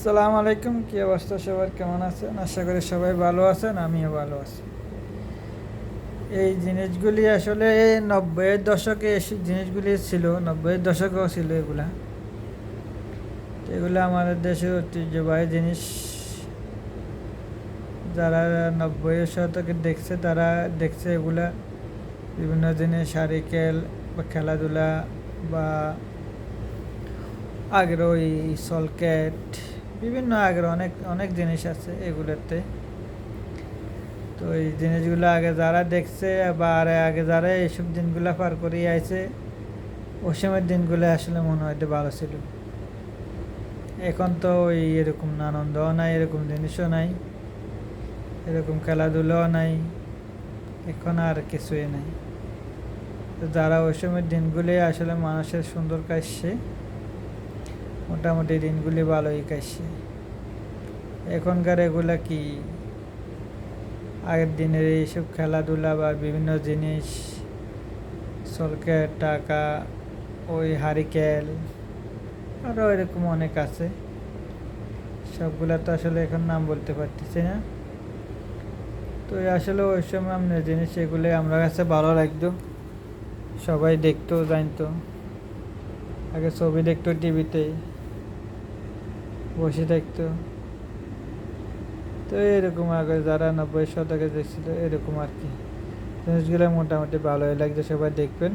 আসসালামু আলাইকুম, কি অবস্থা সবার? কেমন আছেন? আশা করি সবাই ভালো আছেন, আমিও ভালো আছি। এই জিনিসগুলি আসলে 90-এর দশকে এসে জিনিসগুলি ছিল, 90-এর দশকেও ছিল এগুলা। এগুলো আমাদের দেশের ঐতিহ্যবাহী জিনিস। যারা 90-এর শতকে দেখছে তারা দেখছে এগুলা বিভিন্ন জিনিস, সারিকেল বা খেলাধুলা বা আগের ওই সলকেট, বিভিন্ন আগের অনেক অনেক জিনিস আছে এগুলোতে। তো এই জিনিসগুলো আগে যারা দেখছে বা আগে যারা এইসব দিনগুলো পার করিয়ে আইছে, ওই সময়ের দিনগুলো আসলে মনে হয় ভালো ছিল। এখন তো ওই এরকম আনন্দও নাই, এরকম জিনিসও নাই, এরকম খেলাধুলাও নাই, এখন আর কিছুই নাই। তো যারা ওই সময়ের দিনগুলি আসলে মানুষের সুন্দর কাটছে, মোটামুটি দিনগুলি ভালোই কাটছে। এখনকার এগুলা কি আগের দিনের এইসব খেলাধুলা বা বিভিন্ন জিনিস, সলকেট, টাকা, ওই হারিকেল, আরও এরকম অনেক আছে। সবগুলা তো আসলে এখন নাম বলতে পারতেছি না। তো আসলে ওই সময় আপনার জিনিস এগুলো আমরা কাছে ভালো লাগতো, সবাই দেখতো, জানতো। আগে ছবি দেখতো, টিভিতে বসে দেখতো। তো এরকম আগে যারা 90-এর শতকে দেখছিল এরকম আর কি জিনিসগুলো মোটামুটি ভালোই লাগছে, সবাই দেখবেন।